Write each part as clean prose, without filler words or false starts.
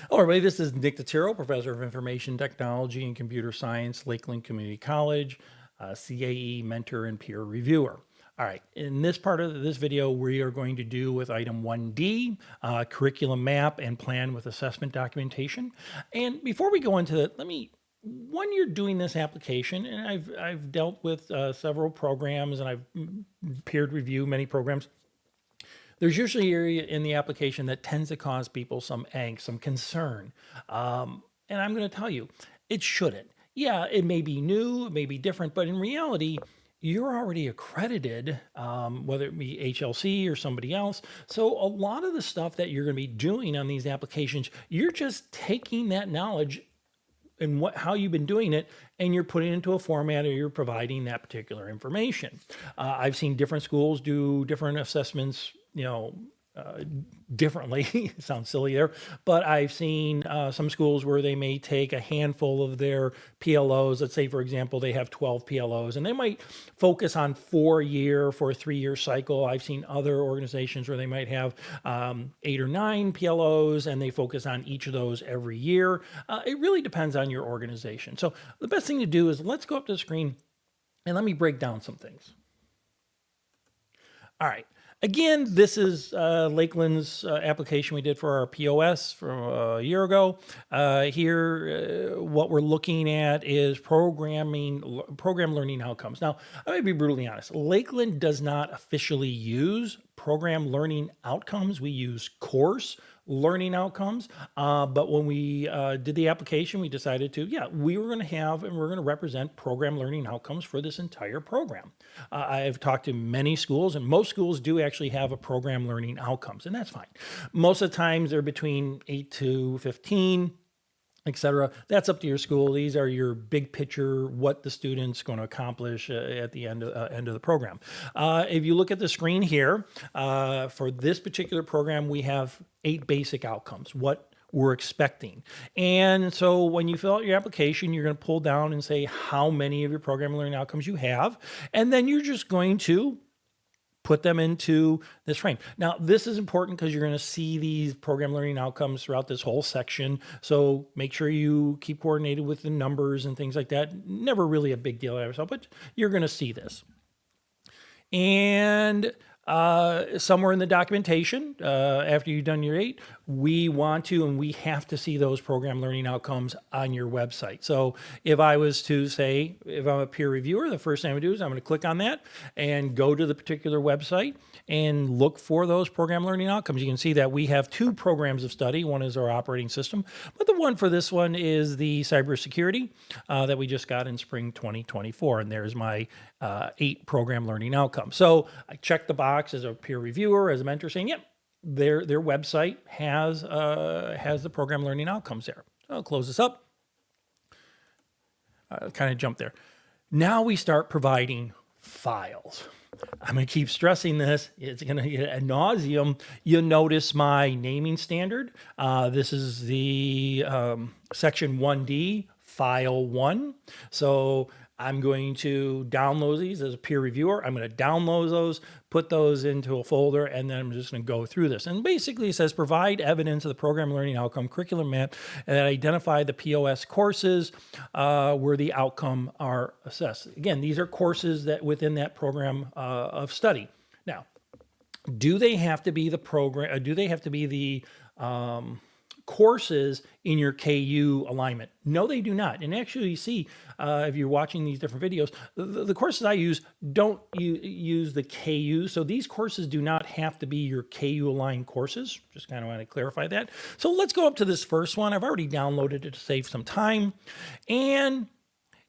Hello, everybody. This is Nick Totiro, Professor of Information Technology and Computer Science, Lakeland Community College, CAE mentor and peer reviewer. All right, in this part of this video, we are going to do with item 1D, curriculum map and plan with assessment documentation. And before we go into that, when you're doing this application, and I've dealt with several programs and I've peer reviewed many programs, there's usually an area in the application that tends to cause people some angst, some concern. And I'm going to tell you, it shouldn't. Yeah, it may be new, it may be different, but in reality, you're already accredited, whether it be HLC or somebody else. So a lot of the stuff that you're going to be doing on these applications, you're just taking that knowledge and how you've been doing it, and you're putting it into a format or you're providing that particular information. I've seen different schools do different assessments, differently. Sounds silly there, but I've seen some schools where they may take a handful of their PLOs. Let's say, for example, they have 12 PLOs and they might focus on 4-year for a 3-year cycle. I've seen other organizations where they might have 8 or 9 PLOs and they focus on each of those every year. It really depends on your organization. So the best thing to do is let's go up to the screen and let me break down some things. All right. Again, this is Lakeland's application we did for our POS from a year ago. Here, what we're looking at is program learning outcomes. Now, I'm going to be brutally honest. Lakeland does not officially use program learning outcomes. We use course learning outcomes. But when we did the application, we decided to, we were going to have and we're going to represent program learning outcomes for this entire program. I've talked to many schools, and most schools do actually have a program learning outcomes, and that's fine. Most of the times they're between 8 to 15, etc. That's up to your school. These are your big picture, what the student's going to accomplish at the end of the program. If you look at the screen here, for this particular program, we have 8 basic outcomes, what we're expecting. And so when you fill out your application, you're going to pull down and say how many of your program learning outcomes you have, and then you're just going to put them into this frame. Now, this is important because you're going to see these program learning outcomes throughout this whole section. So make sure you keep coordinated with the numbers and things like that. Never really a big deal but you're going to see this. And somewhere in the documentation, after you've done your 8, we want to and we have to see those program learning outcomes on your website. So if I was to say, if I'm a peer reviewer, the first thing I'm going to do is I'm going to click on that and go to the particular website and look for those program learning outcomes. You can see that we have 2 programs of study. One is our operating system, but the one for this one is the cybersecurity that we just got in spring 2024. And there's my 8 program learning outcomes. So I check the box as a peer reviewer, as a mentor, saying, yep, their website has the program learning outcomes there. So I'll close this up. Kind of jump there. Now we start providing files. I'm going to keep stressing this. It's going to get ad nauseum. You'll notice my naming standard. This is the section 1D, file 1. So I'm going to download these as a peer reviewer. I'm going to download those, put those into a folder, and then I'm just going to go through this. And basically it says provide evidence of the program learning outcome curriculum map and identify the POS courses where the outcome are assessed. Again, these are courses that within that program of study. Now, do they have to be the program? Do they have to be the courses in your KU alignment? No, they do not. And actually, you see, if you're watching these different videos, the courses I use don't use the KU. So these courses do not have to be your KU aligned courses. Just kind of want to clarify that. So let's go up to this first one. I've already downloaded it to save some time. And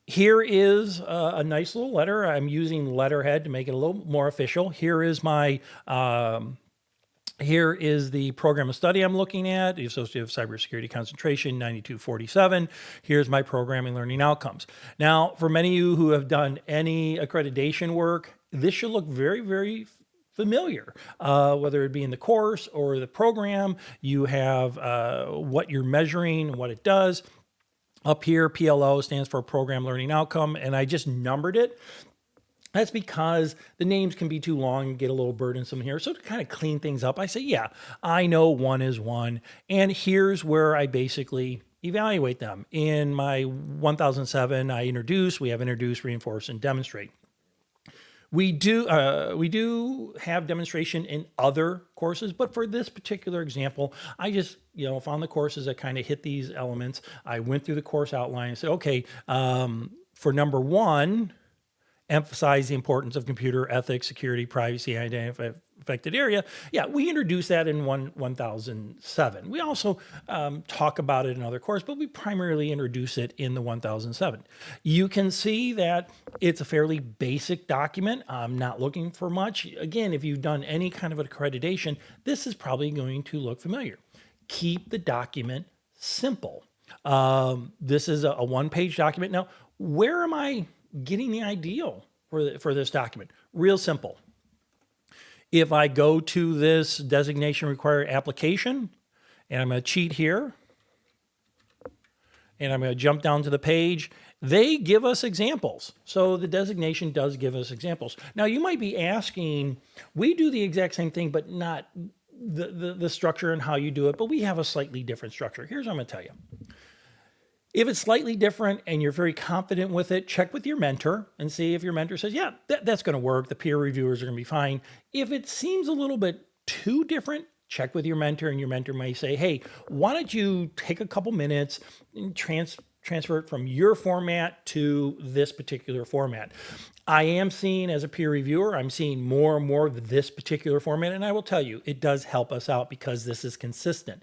here is a nice little letter. I'm using letterhead to make it a little more official. Here is my here is the program of study I'm looking at, the Associative Cybersecurity Concentration 9247. Here's my programming learning outcomes. Now, for many of you who have done any accreditation work, this should look very, very familiar, whether it be in the course or the program. You have what you're measuring and what it does. Up here, PLO stands for Program Learning Outcome, and I just numbered it. That's because the names can be too long and get a little burdensome here. So to kind of clean things up, I say, yeah, I know one is one. And here's where I basically evaluate them. In my 1007, we have introduce, reinforce, and demonstrate. We do have demonstration in other courses, but for this particular example, I just found the courses that kind of hit these elements. I went through the course outline and said, okay, for number one, emphasize the importance of computer ethics, security, privacy, identify affected area. Yeah, we introduced that in 1007. We also talk about it in other courses, but we primarily introduce it in the 1007. You can see that it's a fairly basic document. I'm not looking for much. Again, if you've done any kind of accreditation, this is probably going to look familiar. Keep the document simple. This is a one-page document. Now, where am I getting the ideal for this document? Real simple. If I go to this designation required application, and I'm going to cheat here, and I'm going to jump down to the page, they give us examples. So the designation does give us examples. Now you might be asking, we do the exact same thing, but not the structure and how you do it, but we have a slightly different structure. Here's what I'm going to tell you. If it's slightly different and you're very confident with it, check with your mentor and see if your mentor says, yeah, that's going to work. The peer reviewers are going to be fine. If it seems a little bit too different, check with your mentor, and your mentor may say, hey, why don't you take a couple minutes and transfer it from your format to this particular format. I am seeing, as a peer reviewer, I'm seeing more and more of this particular format. And I will tell you, it does help us out because this is consistent.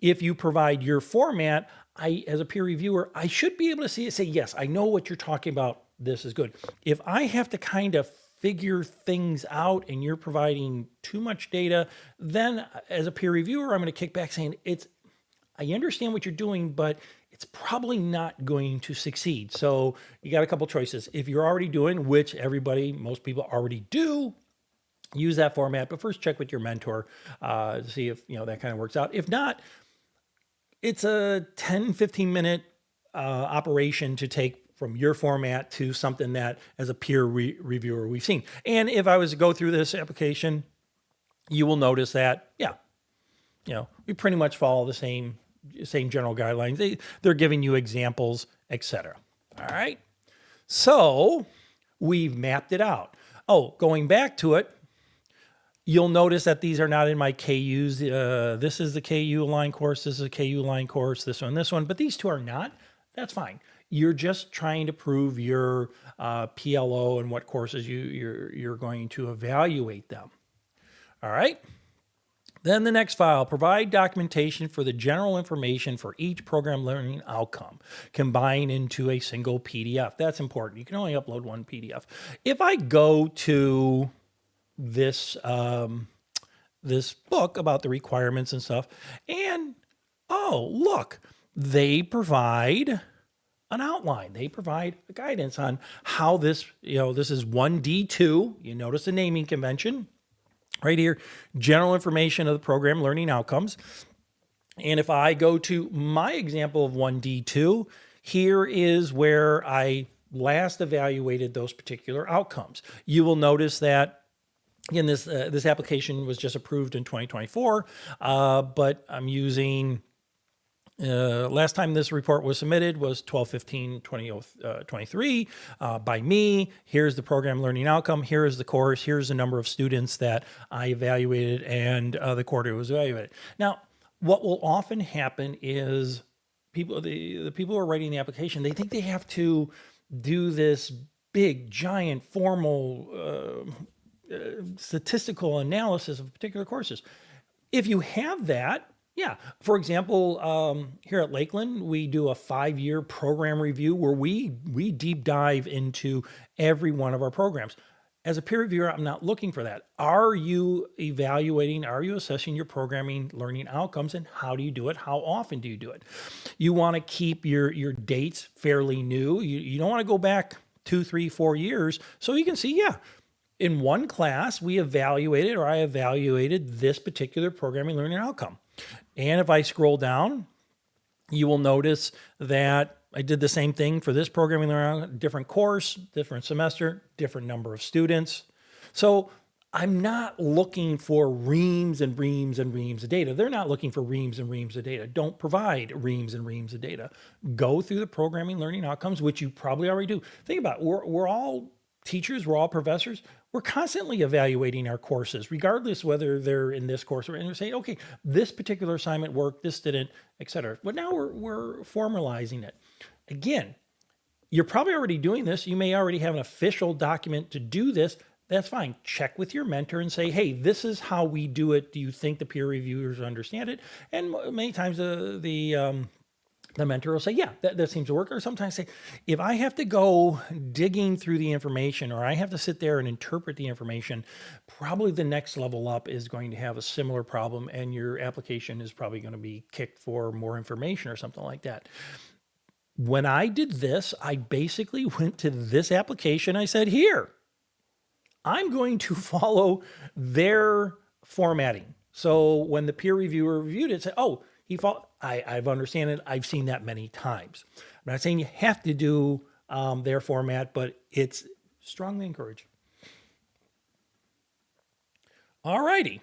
If you provide your format, as a peer reviewer, I should be able to see it, say, yes, I know what you're talking about. This is good. If I have to kind of figure things out and you're providing too much data, then as a peer reviewer, I'm going to kick back saying, I understand what you're doing, but it's probably not going to succeed. So you got a couple choices. If you're already doing, which most people already do, use that format, but first check with your mentor to see if that kind of works out. If not, it's a 10, 15 minute operation to take from your format to something that as a peer reviewer we've seen. And if I was to go through this application, you will notice that, we pretty much follow the same general guidelines. They're giving you examples, etc. All right. So we've mapped it out. Oh, going back to it, you'll notice that these are not in my KUs. This is the KU line course. This is a KU line course. This one, but these two are not. That's fine. You're just trying to prove your PLO and what courses you're going to evaluate them. All right. Then the next file, provide documentation for the general information for each program learning outcome, combine into a single PDF. That's important. You can only upload one PDF. If I go to this book about the requirements and stuff, and look, they provide an outline. They provide a guidance on how this, this is 1D2. You notice the naming convention right here, general information of the program learning outcomes. And if I go to my example of 1D2, here is where I last evaluated those particular outcomes. You will notice that again, this application was just approved in 2024, but I'm using, last time this report was submitted was 12/15/2023 by me. Here's the program learning outcome. Here is the course. Here's the number of students that I evaluated and the quarter was evaluated. Now, what will often happen is the people who are writing the application, they think they have to do this big, giant, formal statistical analysis of particular courses. If you have that, yeah. For example, here at Lakeland, we do a 5-year program review where we deep dive into every one of our programs. As a peer reviewer, I'm not looking for that. Are you evaluating, are you assessing your programming learning outcomes, and how do you do it? How often do you do it? You want to keep your dates fairly new. You don't want to go back 2, 3, 4 years. So you can see, yeah, in one class, I evaluated this particular programming learning outcome. And if I scroll down, you will notice that I did the same thing for this programming learning, different course, different semester, different number of students. So I'm not looking for reams and reams and reams of data. They're not looking for reams and reams of data. Don't provide reams and reams of data. Go through the programming learning outcomes, which you probably already do. Think about it. We're all teachers, we're all professors. We're constantly evaluating our courses, regardless whether they're in this course or and we're saying, okay, this particular assignment worked, this didn't, et cetera. But now we're formalizing it. Again, you're probably already doing this. You may already have an official document to do this. That's fine. Check with your mentor and say, hey, this is how we do it. Do you think the peer reviewers understand it? And many times the mentor will say, yeah, that seems to work. Or sometimes say, if I have to go digging through the information or I have to sit there and interpret the information, probably the next level up is going to have a similar problem and your application is probably going to be kicked for more information or something like that. When I did this, I basically went to this application. I said, here, I'm going to follow their formatting. So when the peer reviewer reviewed it, said, oh, I've understand it. I've seen that many times. I'm not saying you have to do their format, but it's strongly encouraged. All righty.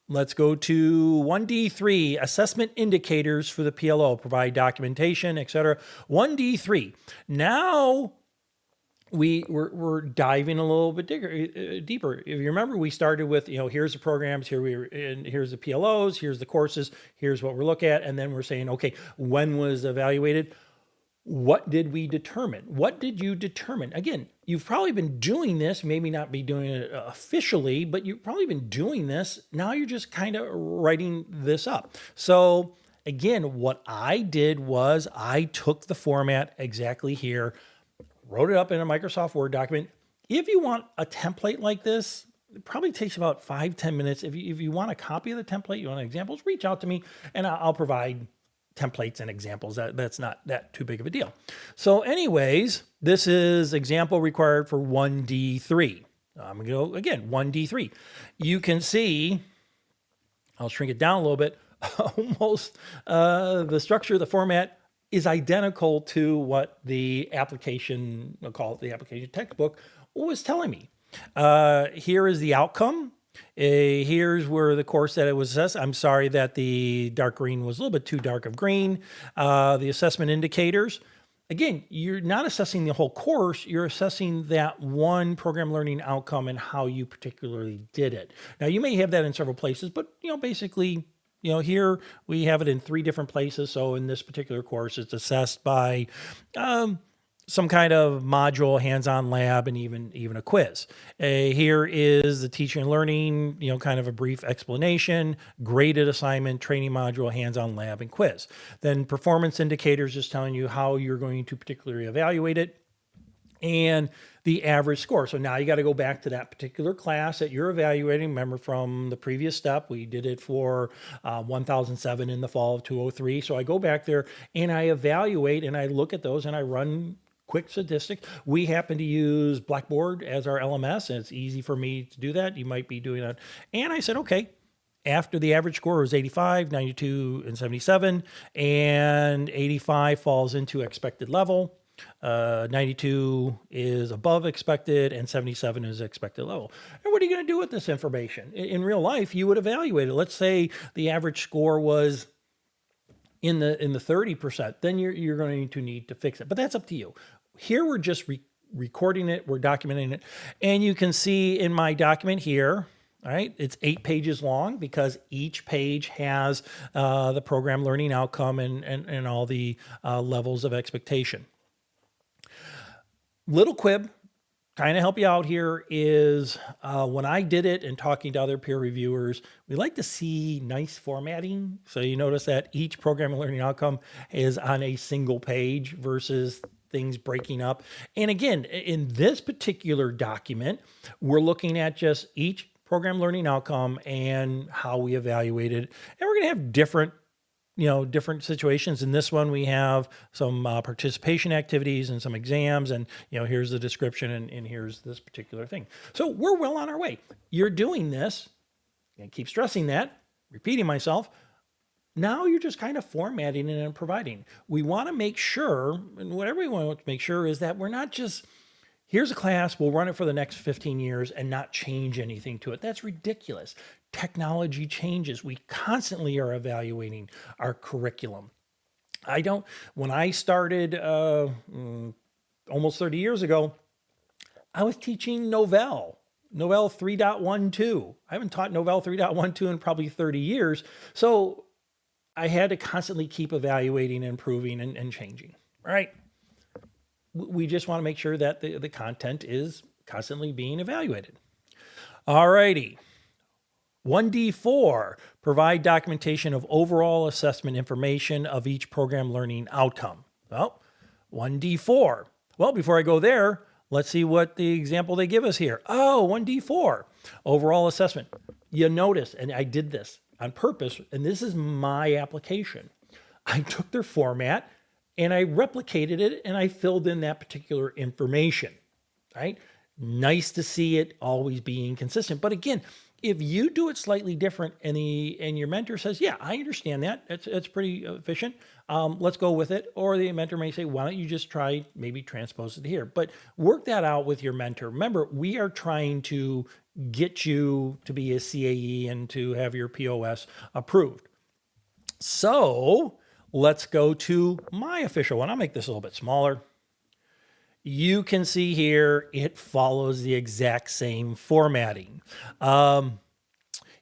Let's go to 1D3, assessment indicators for the PLO, provide documentation, etc. 1D3. Now we're diving a little bit deeper. If you remember, we started with, here's the programs, here's the PLOs, here's the courses, here's what we're looking at. And then we're saying, okay, when was evaluated? What did we determine? What did you determine? Again, you've probably been doing this, maybe not be doing it officially, but you've probably been doing this. Now you're just kind of writing this up. So again, what I did was I took the format exactly here, wrote it up in a Microsoft Word document. If you want a template like this, it probably takes about 5-10 minutes. If you want a copy of the template, you want examples, reach out to me and I'll provide templates and examples. That's not that too big of a deal. So anyways, this is example required for 1D3. I'm going to go again, 1D3. You can see, I'll shrink it down a little bit, almost the structure of the format is identical to what the application, I'll call it the application textbook, was telling me. Here is the outcome. Here's where the course that it was assessed. I'm sorry that the dark green was a little bit too dark of green. The assessment indicators. Again, you're not assessing the whole course. You're assessing that one program learning outcome and how you particularly did it. Now, you may have that in several places, but basically, here we have it in 3 different places. So in this particular course, it's assessed by some kind of module, hands-on lab, and even a quiz. Here is the teaching and learning, kind of a brief explanation, graded assignment, training module, hands-on lab, and quiz. Then performance indicators, just telling you how you're going to particularly evaluate it, and the average score. So now you got to go back to that particular class that you're evaluating. Remember from the previous step, we did it for 1007 in the fall of 2003. So I go back there and I evaluate and I look at those and I run quick statistics. We happen to use Blackboard as our LMS, and it's easy for me to do that. You might be doing that. And I said, okay, after the average score was 85, 92, and 77, and 85 falls into expected level. 92 is above expected and 77 is expected level. And what are you going to do with this information? In real life, you would evaluate it. Let's say the average score was in the 30%, then you're going to need to fix it. But that's up to you. Here we're just recording it, we're documenting it. And you can see in my document here, all right, it's 8 pages long because each page has the program learning outcome and all the levels of expectation. Little quib, kind of help you out here is when I did it and talking to other peer reviewers, we like to see nice formatting. So you notice that each program and learning outcome is on a single page versus things breaking up. And again, in this particular document, we're looking at just each program learning outcome and how we evaluate it. And we're going to have different situations. In this one, we have some participation activities and some exams, and here's the description and here's this particular thing. So we're well on our way. You're doing this, and keep stressing that, repeating myself, Now you're just kind of formatting it and providing. We want to make sure, and what everyone wants to make sure is that we're not just, here's a class, we'll run it for the next 15 years and not change anything to it. That's ridiculous. Technology changes. We constantly are evaluating our curriculum. When I started almost 30 years ago, I was teaching Novell 3.12. I haven't taught Novell 3.12 in probably 30 years. So I had to constantly keep evaluating, improving, and changing, right? We just want to make sure that the content is constantly being evaluated. All righty. 1D4, provide documentation of overall assessment information of each program learning outcome. Well, 1D4. Well, before I go there, let's see what the example they give us here. Oh, 1D4, overall assessment. You notice, and I did this on purpose, and this is my application. I took their format and I replicated it and I filled in that particular information, right? Nice to see it always being consistent. But again, if you do it slightly different and your mentor says, yeah, I understand that, it's pretty efficient, let's go with it. Or the mentor may say, why don't you just try, maybe transpose it here, but work that out with your mentor. Remember, we are trying to get you to be a CAE and to have your POS approved. So let's go to my official one. I'll make this a little bit smaller. You can see here, it follows the exact same formatting.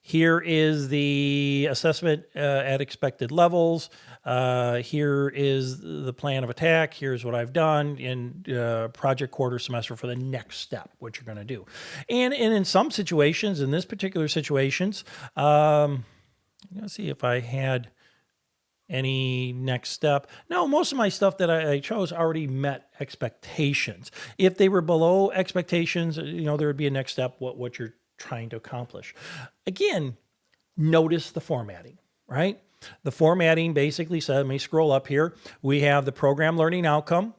Here is the assessment at expected levels. Here is the plan of attack. Here's what I've done in project quarter semester for the next step, what you're going to do. And in some situations, in this particular situations, let's see if I had any next step. No, most of my stuff that I chose already met expectations. If they were below expectations, there would be a next step, what you're trying to accomplish. Again, notice the formatting, right? The formatting basically said, let me scroll up here. We have the program learning outcome.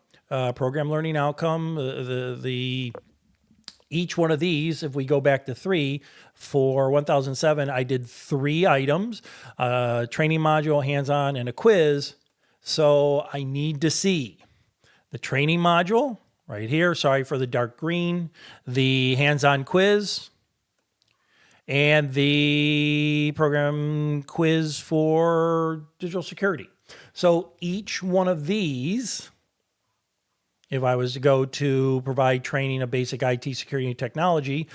Each one of these, if we go back to 3, for 1007, I did 3 items, training module, hands-on, and a quiz. So I need to see the training module right here. Sorry for the dark green, the hands-on quiz, and the program quiz for digital security. So each one of these, if I was to go to provide training of basic IT security and technology,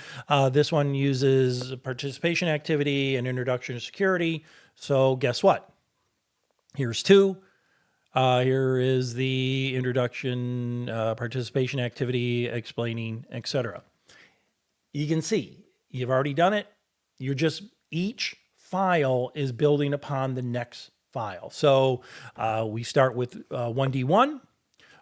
this one uses participation activity and introduction to security. So guess what? Here's 2. Here is the introduction, participation activity, explaining, etc. You can see you've already done it. Each file is building upon the next file. So we start with 1D1.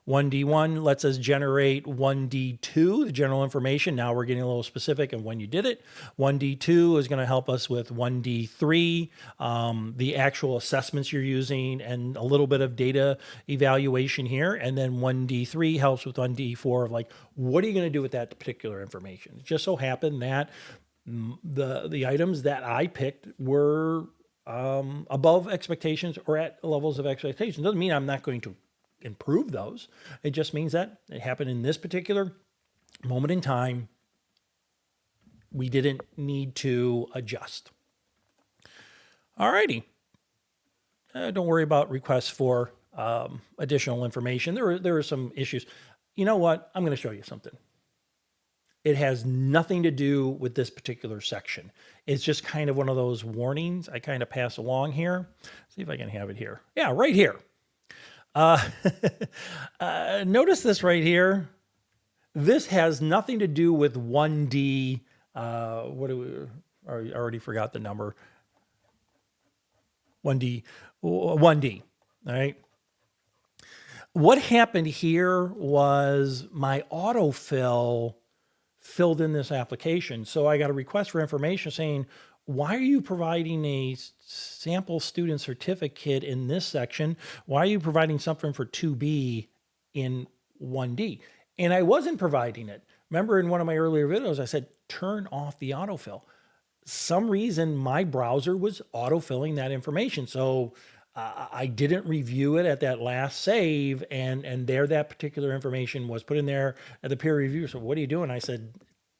1D1 lets us generate 1D2, the general information. Now we're getting a little specific on when you did it. 1D2 is going to help us with 1D3, the actual assessments you're using, and a little bit of data evaluation here. And then 1D3 helps with 1D4 of like, what are you going to do with that particular information? It just so happened that the items that I picked were above expectations or at levels of expectation. Doesn't mean I'm not going to improve those. It just means that it happened in this particular moment in time. We didn't need to adjust. All righty. Don't worry about requests for additional information. There are some issues. You know what? I'm going to show you something. It has nothing to do with this particular section. It's just kind of one of those warnings I kind of pass along here. See if I can have it here. Yeah, right here. Notice this right here. This has nothing to do with 1D. I already forgot the number. 1D. All right. What happened here was my autofill filled in this application. So I got a request for information saying, why are you providing a sample student certificate in this section? Why are you providing something for 2B in 1D? And I wasn't providing it. Remember in one of my earlier videos, I said, turn off the autofill. some reason my browser was autofilling that information. So I didn't review it at that last save, and there that particular information was put in there. And the peer reviewer said, "What are you doing?" I said,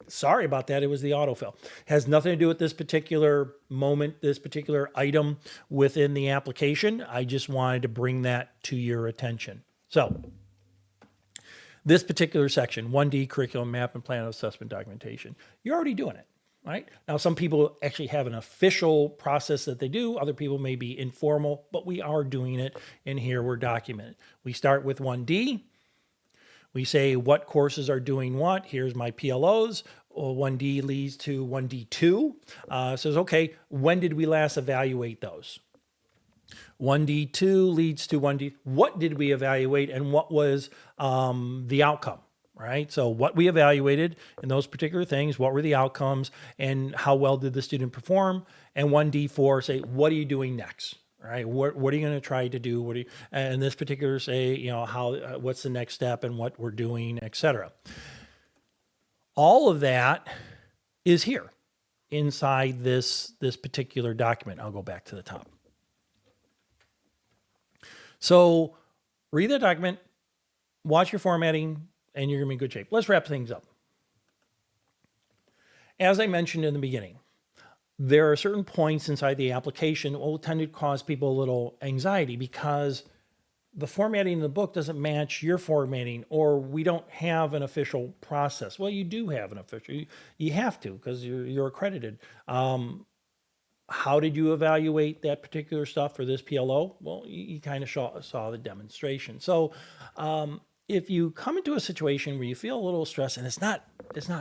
"Sorry about that. It was the autofill. Has nothing to do with this particular moment, this particular item within the application. I just wanted to bring that to your attention." So this particular section, 1D curriculum, map and plan assessment documentation, you're already doing it. Right? Now, some people actually have an official process that they do. Other people may be informal, but we are doing it, and here we're documented. We start with 1D. We say what courses are doing what. Here's my PLOs. 1D leads to 1D2. Says, okay, when did we last evaluate those? 1D2 leads to 1D. What did we evaluate, and what was the outcome? Right? So what we evaluated in those particular things, what were the outcomes, and how well did the student perform? And 1D4 say, what are you doing next? Right? What are you going to try to do? What are you, and this particular say, you know, how, what's the next step and what we're doing, etc. All of that is here inside this particular document. I'll go back to the top. So read the document, watch your formatting, and you're going to be in good shape. Let's wrap things up. As I mentioned in the beginning, there are certain points inside the application that will tend to cause people a little anxiety because the formatting in the book doesn't match your formatting, or we don't have an official process. Well, you do have an official. You have to, because you're accredited. How did you evaluate that particular stuff for this PLO? Well, you kind of saw the demonstration. So if you come into a situation where you feel a little stressed and it's not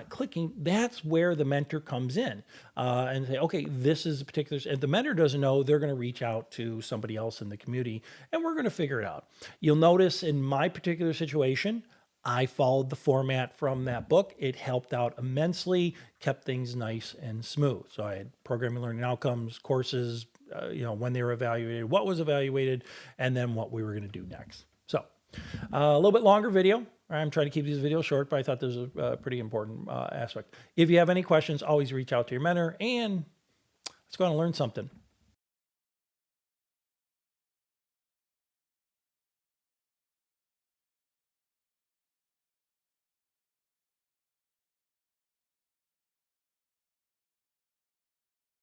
clicking, that's where the mentor comes in and say, okay, this is a particular, if the mentor doesn't know, they're going to reach out to somebody else in the community and we're going to figure it out. You'll notice in my particular situation, I followed the format from that book. It helped out immensely, kept things nice and smooth. So I had programming, learning outcomes, courses, when they were evaluated, what was evaluated, and then what we were going to do next. So a little bit longer video. I'm trying to keep these videos short, but I thought this was a pretty important aspect. If you have any questions, always reach out to your mentor, and let's go on and learn something.